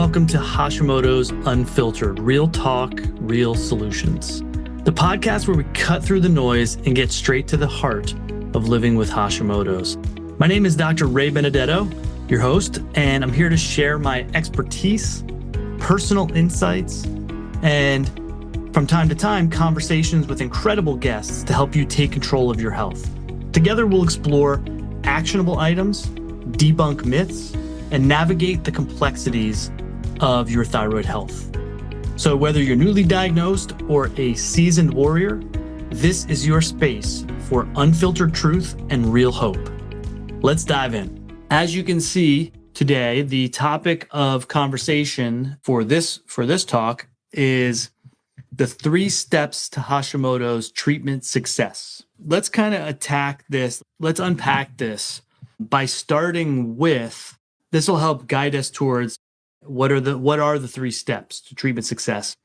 welcome to Hashimoto's Unfiltered, real talk, real solutions. The podcast where we cut through the noise and get straight to the heart of living with Hashimoto's. My name is Dr. Ray Benedetto, your host, and I'm here to share my expertise, personal insights, and from time to time, conversations with incredible guests to help you take control of your health. Together, we'll explore actionable items, debunk myths, and navigate the complexities of your thyroid health. So whether you're newly diagnosed or a seasoned warrior, this is your space for unfiltered truth and real hope. Let's dive in. As you can see today, the topic of conversation for this talk is the 3 steps to Hashimoto's treatment success. Let's kind of attack this. Let's unpack this by starting with, this will help guide us towards what are the 3 steps to treatment success.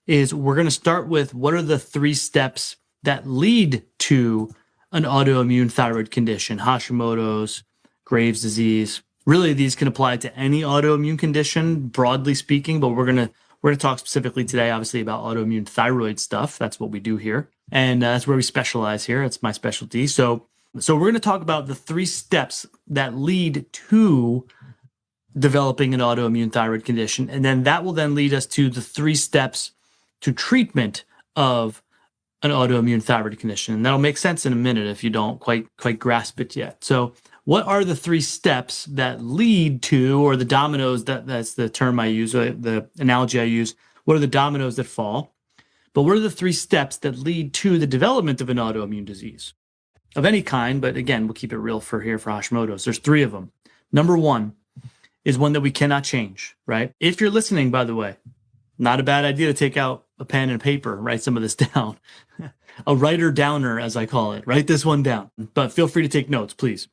Is we're going to start with what are the 3 steps that lead to an autoimmune thyroid condition, Hashimoto's, Graves' disease. Really, these can apply to any autoimmune condition, broadly speaking, but we're going to talk specifically today, obviously, about autoimmune thyroid stuff. That's what we do here. And that's where we specialize here. It's my specialty. So we're going to talk about the 3 steps that lead to developing an autoimmune thyroid condition. And then that will then lead us to the 3 steps to treatment of an autoimmune thyroid condition. And that'll make sense in a minute if you don't quite grasp it yet. So what are the 3 steps that lead to, or the dominoes, that's the term I use, or the analogy I use, what are the dominoes that fall? But what are the 3 steps that lead to the development of an autoimmune disease of any kind? But again, we'll keep it real for Hashimoto's. There's 3 of them. Number 1 is one that we cannot change, right? If you're listening, by the way, not a bad idea to take out a pen and paper, write some of this down. A writer downer, as I call it. Write this one down, but feel free to take notes, please.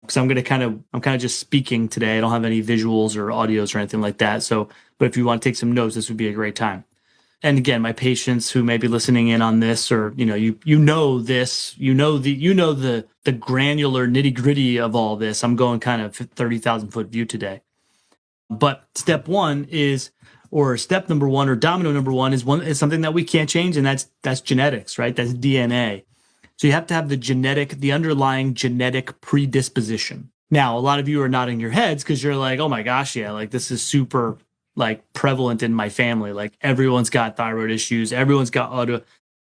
Because I'm kind of just speaking today. I don't have any visuals or audios or anything like that. So, but if you want to take some notes, this would be a great time. And again, my patients who may be listening in on this, or you know the granular nitty gritty of all this. I'm going kind of 30,000 foot view today. But step number one, or domino number 1 is something that we can't change, and that's genetics, right? That's DNA. So you have to have the underlying genetic predisposition. Now, a lot of you are nodding your heads because you're like, oh my gosh, yeah, like this is super like prevalent in my family. Like everyone's got thyroid issues. Everyone's got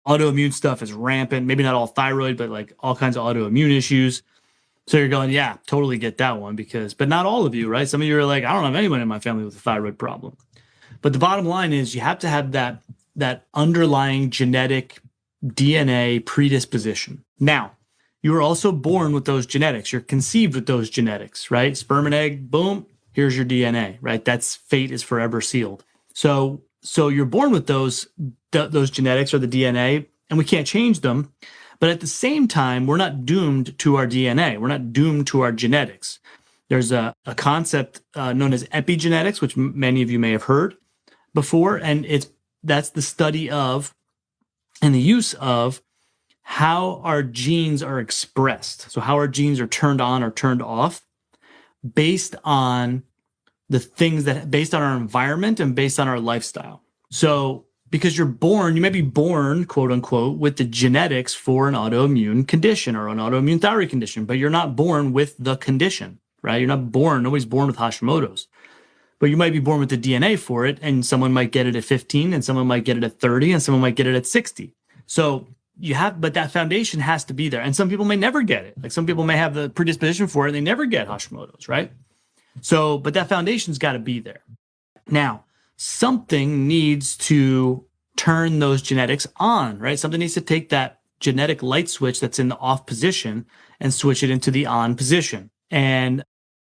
autoimmune stuff is rampant. Maybe not all thyroid, but like all kinds of autoimmune issues. So you're going, yeah, totally get that one but not all of you, right? Some of you are like, I don't have anyone in my family with a thyroid problem. But the bottom line is you have to have that underlying genetic DNA predisposition. Now, you are also born with those genetics. You're conceived with those genetics, right? Sperm and egg, boom, here's your DNA, right? That's fate is forever sealed. So you're born with those genetics or the DNA, and we can't change them. But at the same time, we're not doomed to our DNA. We're not doomed to our genetics. There's a concept known as epigenetics, which many of you may have heard before, and that's the study of and the use of how our genes are expressed. So how our genes are turned on or turned off based on based on our environment and based on our lifestyle. So because you may be born, quote unquote, with the genetics for an autoimmune condition or an autoimmune thyroid condition, but you're not born with the condition, right? Nobody's born with Hashimoto's. But you might be born with the DNA for it, and someone might get it at 15, and someone might get it at 30, and someone might get it at 60. So but that foundation has to be there. And some people may never get it. Like some people may have the predisposition for it, and they never get Hashimoto's, right? So, but that foundation's got to be there. Now, something needs to turn those genetics on, right? Something needs to take that genetic light switch that's in the off position and switch it into the on position. And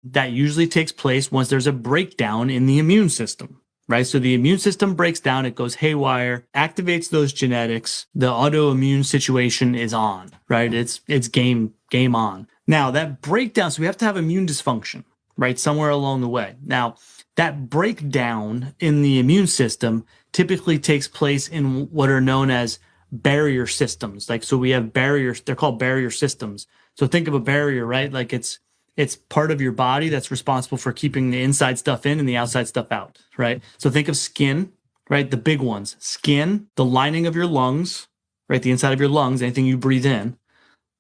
that usually takes place once there's a breakdown in the immune system, right? So the immune system breaks down, it goes haywire, activates those genetics, the autoimmune situation is on, right? It's game on. Now that breakdown, so we have to have immune dysfunction, right? Somewhere along the way. Now that breakdown in the immune system typically takes place in what are known as barrier systems. Like, so we have barriers, they're called barrier systems. So think of a barrier, right? Like it's It's part of your body that's responsible for keeping the inside stuff in and the outside stuff out, right? So think of skin, right? The big ones, skin, the lining of your lungs, right? The inside of your lungs, anything you breathe in,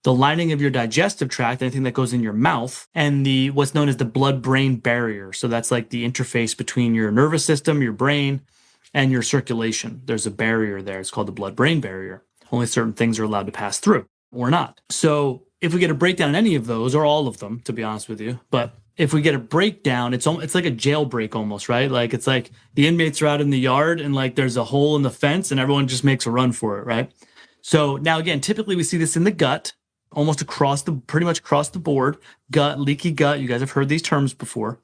the lining of your digestive tract, anything that goes in your mouth, and the what's known as the blood-brain barrier. So that's like the interface between your nervous system, your brain, and your circulation. There's a barrier there. It's called the blood-brain barrier. Only certain things are allowed to pass through or not. So if we get a breakdown in any of those, or all of them, to be honest with you, but if we get a breakdown, it's like a jailbreak almost, right? Like it's like the inmates are out in the yard and like there's a hole in the fence and everyone just makes a run for it, right? So now again, typically we see this in the gut, almost pretty much across the board. Gut, leaky gut. You guys have heard these terms before.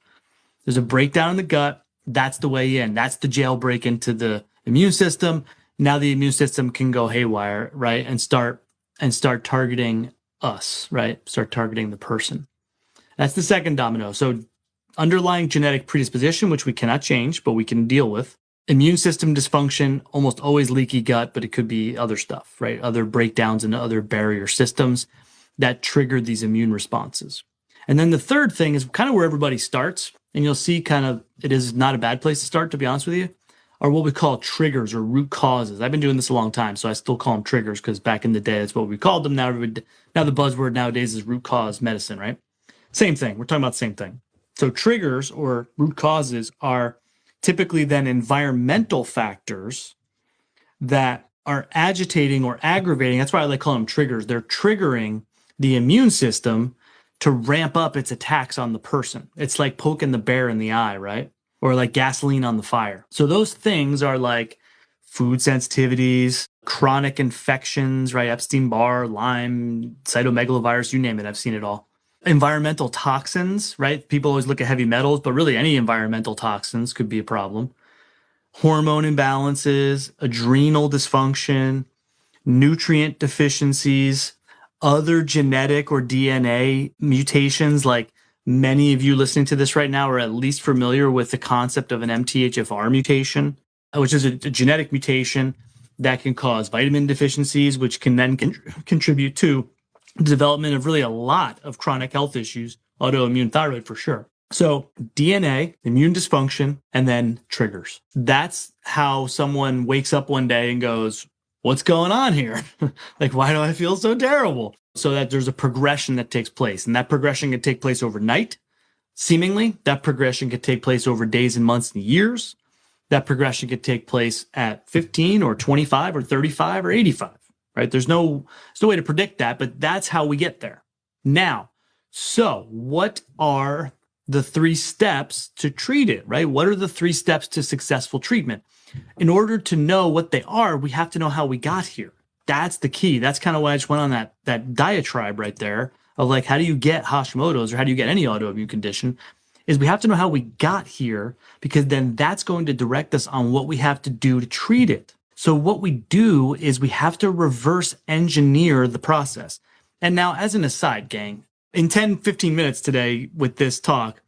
There's a breakdown in the gut. That's the way in. That's the jailbreak into the immune system. Now the immune system can go haywire, right? And start targeting us, right? Start targeting the person. That's the second domino. So underlying genetic predisposition, which we cannot change, but we can deal with. Immune system dysfunction, almost always leaky gut, but it could be other stuff, right? Other breakdowns in other barrier systems that trigger these immune responses. And then the third thing is kind of where everybody starts. And you'll see kind of, it is not a bad place to start, to be honest with you, are what we call triggers or root causes. I've been doing this a long time, so I still call them triggers because back in the day, that's what we called them. Now the buzzword nowadays is root cause medicine, right? Same thing. We're talking about the same thing. So triggers or root causes are typically then environmental factors that are agitating or aggravating. That's why I like calling them triggers. They're triggering the immune system to ramp up its attacks on the person. It's like poking the bear in the eye, right? Or like gasoline on the fire. So those things are like food sensitivities, chronic infections, right? Epstein-Barr, Lyme, cytomegalovirus, you name it. I've seen it all. Environmental toxins, right? People always look at heavy metals, but really any environmental toxins could be a problem. Hormone imbalances, adrenal dysfunction, nutrient deficiencies, other genetic or DNA mutations. Like many of you listening to this right now are at least familiar with the concept of an MTHFR mutation, which is a genetic mutation that can cause vitamin deficiencies, which can then contribute to development of really a lot of chronic health issues, autoimmune thyroid for sure. So DNA, immune dysfunction, and then triggers. That's how someone wakes up one day and goes, what's going on here? Like, why do I feel so terrible? So that there's a progression that takes place, and that progression can take place overnight. Seemingly, that progression could take place over days and months and years. That progression could take place at 15 or 25 or 35 or 85. Right? There's no way to predict that, but that's how we get there. Now, so what are the 3 steps to treat it, right? What are the 3 steps to successful treatment? In order to know what they are, we have to know how we got here. That's the key. That's kind of why I just went on that diatribe right there of like, how do you get Hashimoto's or how do you get any autoimmune condition? Is we have to know how we got here, because then that's going to direct us on what we have to do to treat it. So what we do is we have to reverse engineer the process. And now, as an aside, gang, in 10, 15 minutes today with this talk,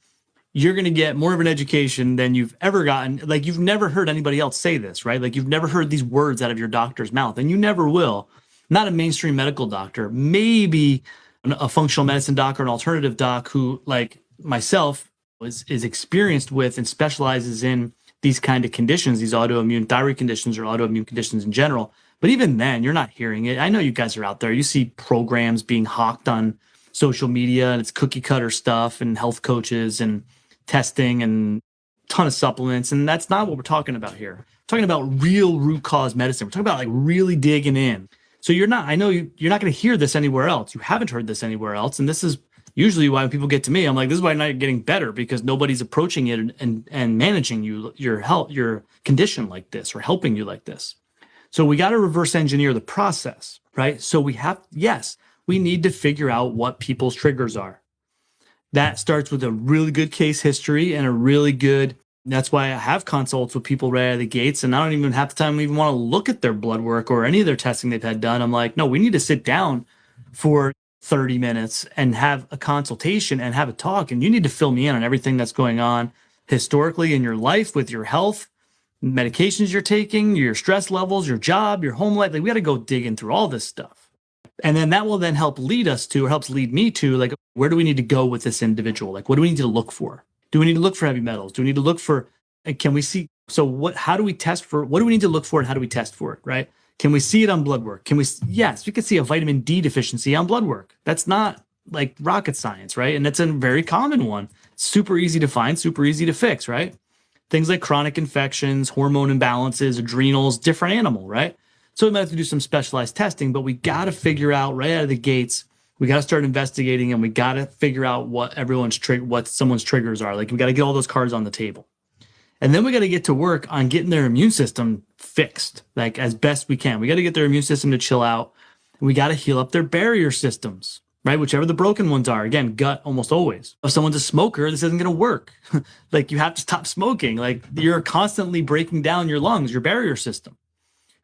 you're going to get more of an education than you've ever gotten. Like, you've never heard anybody else say this, right? Like, you've never heard these words out of your doctor's mouth, and you never will. Not a mainstream medical doctor, maybe a functional medicine doc or an alternative doc who, like myself, is experienced with and specializes in these kind of conditions, these autoimmune thyroid conditions or autoimmune conditions in general. But even then, you're not hearing it. I know you guys are out there. You see programs being hawked on social media, and it's cookie cutter stuff and health coaches and testing and a ton of supplements. And that's not what we're talking about here. We're talking about real root cause medicine. We're talking about like really digging in. So you're not going to hear this anywhere else. You haven't heard this anywhere else. And this is usually why when people get to me, I'm like, this is why I'm not getting better, because nobody's approaching it and managing your health, your condition like this, or helping you like this. So we got to reverse engineer the process, right? So we need to figure out what people's triggers are. That starts with a really good case history and a really good, that's why I have consults with people right out of the gates. And I don't even half the time even want to look at their blood work or any of their testing they've had done. I'm like, no, we need to sit down for 30 minutes and have a consultation and have a talk. And you need to fill me in on everything that's going on historically in your life with your health, medications you're taking, your stress levels, your job, your home life. Like, we got to go digging through all this stuff. And then that will then help lead us to, or helps lead me to, like, where do we need to go with this individual? Like, what do we need to look for? Do we need to look for heavy metals? Do we need to look for, can we see? So how do we test for, what do we need to look for and how do we test for it, right? Can we see it on blood work? Yes, we can see a vitamin D deficiency on blood work. That's not like rocket science, right? And that's a very common one. Super easy to find, super easy to fix, right? Things like chronic infections, hormone imbalances, adrenals, different animal, right? So we might have to do some specialized testing, but we got to figure out right out of the gates, we got to start investigating and we got to figure out what someone's triggers are. Like we got to get all those cards on the table. And then we got to get to work on getting their immune system fixed, like as best we can. We got to get their immune system to chill out. We got to heal up their barrier systems, right? Whichever the broken ones are. Again, gut almost always. If someone's a smoker, this isn't going to work. Like you have to stop smoking. Like you're constantly breaking down your lungs, your barrier system.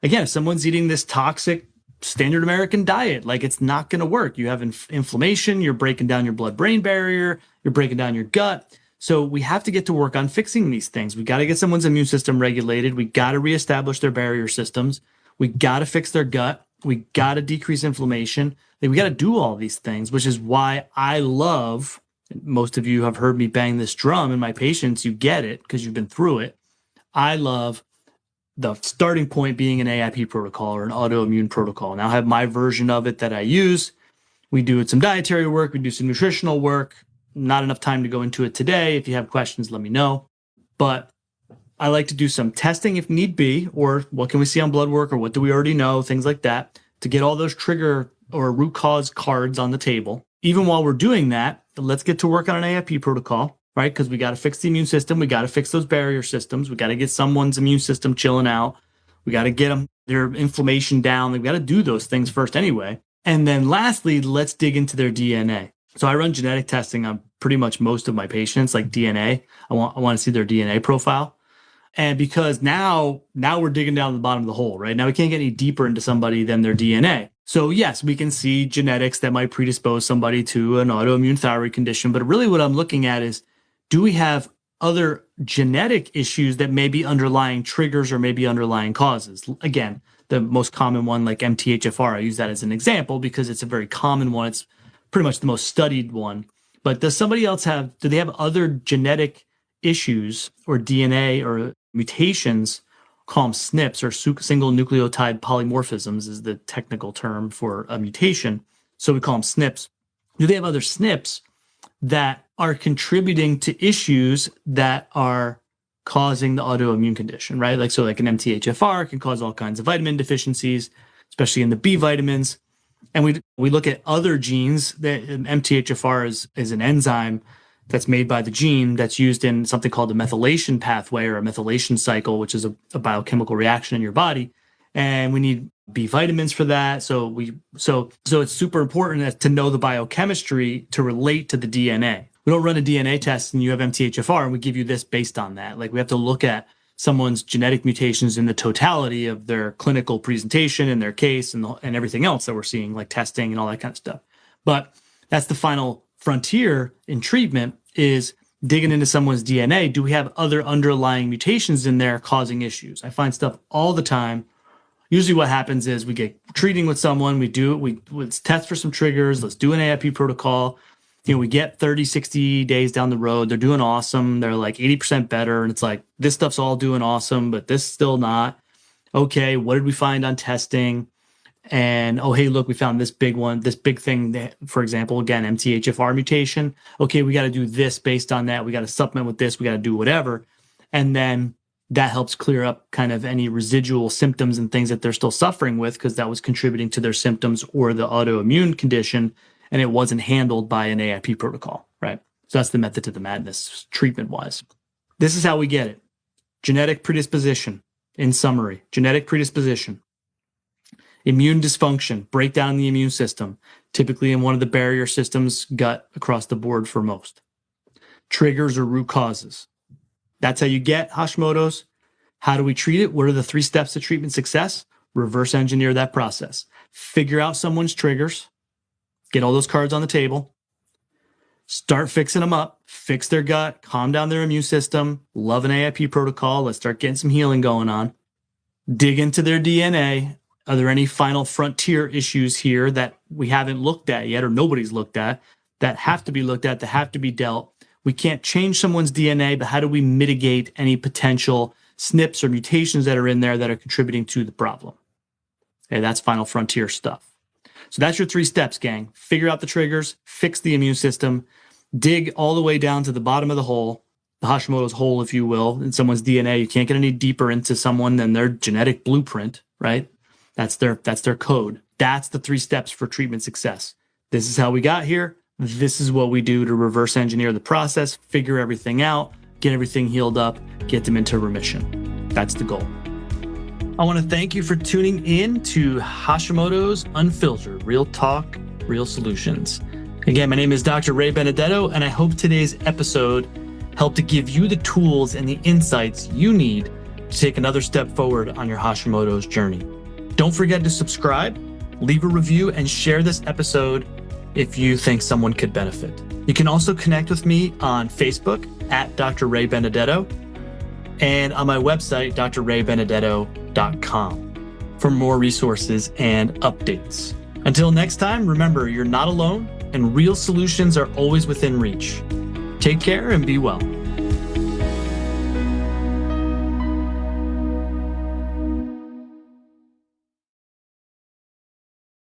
Again, if someone's eating this toxic standard American diet, like it's not going to work. You have inflammation, you're breaking down your blood-brain barrier, you're breaking down your gut. So we have to get to work on fixing these things. We got to get someone's immune system regulated. We got to reestablish their barrier systems. We got to fix their gut. We got to decrease inflammation. Like we got to do all these things, which is why I love, most of you have heard me bang this drum in my patients. You get it because you've been through it. I love the starting point being an AIP protocol or an autoimmune protocol. Now I have my version of it that I use. We do some dietary work. We do some nutritional work. Not enough time to go into it today. If you have questions, let me know. But I like to do some testing if need be, or what can we see on blood work, or what do we already know, things like that, to get all those trigger or root cause cards on the table. Even while we're doing that, let's get to work on an AIP protocol, right? Because we got to fix the immune system. We got to fix those barrier systems. We got to get someone's immune system chilling out. We got to get them their inflammation down. We got to do those things first anyway. And then lastly, let's dig into their DNA. So I run genetic testing on pretty much most of my patients, like DNA. I want to see their DNA profile. And because now we're digging down to the bottom of the hole, right? Now we can't get any deeper into somebody than their DNA. So yes, we can see genetics that might predispose somebody to an autoimmune thyroid condition. But really what I'm looking at is, do we have other genetic issues that may be underlying triggers or maybe underlying causes? Again, the most common one, like MTHFR, I use that as an example because it's a very common one. It's pretty much the most studied one. But do they have other genetic issues or DNA or mutations? Call them SNPs, or single nucleotide polymorphisms is the technical term for a mutation. So we call them SNPs. Do they have other SNPs that are contributing to issues that are causing the autoimmune condition, right? Like an MTHFR can cause all kinds of vitamin deficiencies, especially in the B vitamins. And we look at other genes. That MTHFR is an enzyme that's made by the gene that's used in something called the methylation pathway or a methylation cycle, which is a biochemical reaction in your body. And we need B vitamins for that. So it's super important to know the biochemistry to relate to the DNA. We don't run a DNA test and you have MTHFR and we give you this based on that. Like we have to look at someone's genetic mutations in the totality of their clinical presentation and their case and everything else that we're seeing, like testing and all that kind of stuff. But that's the final frontier in treatment, is digging into someone's DNA. Do we have other underlying mutations in there causing issues? I find stuff all the time. Usually what happens is we get treating with someone, let's test for some triggers, let's do an AIP protocol. We get 30, 60 days down the road. They're doing awesome. They're like 80% better. And it's like, this stuff's all doing awesome, but this still not. Okay, what did we find on testing? And, oh, hey, look, we found this big one, this big thing, that, for example, again, MTHFR mutation. Okay, we got to do this based on that. We got to supplement with this. We got to do whatever. And then that helps clear up kind of any residual symptoms and things that they're still suffering with, because that was contributing to their symptoms or the autoimmune condition, and it wasn't handled by an AIP protocol, right? So that's the method to the madness treatment-wise. This is how we get it. Genetic predisposition, in summary. Genetic predisposition. Immune dysfunction, breakdown in the immune system, typically in one of the barrier systems, gut across the board for most. Triggers or root causes. That's how you get Hashimoto's. How do we treat it? What are the 3 steps to treatment success? Reverse engineer that process. Figure out someone's triggers. Get all those cards on the table. Start fixing them up. Fix their gut. Calm down their immune system. Love an AIP protocol. Let's start getting some healing going on. Dig into their DNA. Are there any final frontier issues here that we haven't looked at yet or nobody's looked at that have to be looked at, that have to be dealt? We can't change someone's DNA, but how do we mitigate any potential SNPs or mutations that are in there that are contributing to the problem? Okay, that's final frontier stuff. So that's your 3 steps, gang. Figure out the triggers, fix the immune system, dig all the way down to the bottom of the hole, the Hashimoto's hole, if you will, in someone's DNA. You can't get any deeper into someone than their genetic blueprint, right? That's their code. That's the 3 steps for treatment success. This is how we got here. This is what we do to reverse engineer the process, figure everything out, get everything healed up, get them into remission. That's the goal. I want to thank you for tuning in to Hashimoto's Unfiltered, Real Talk, Real Solutions. Again, my name is Dr. Ray Benedetto, and I hope today's episode helped to give you the tools and the insights you need to take another step forward on your Hashimoto's journey. Don't forget to subscribe, leave a review, and share this episode if you think someone could benefit. You can also connect with me on Facebook at Dr. Ray Benedetto and on my website, drraybenedetto.com, for more resources and updates. Until next time, remember, you're not alone and real solutions are always within reach. Take care and be well.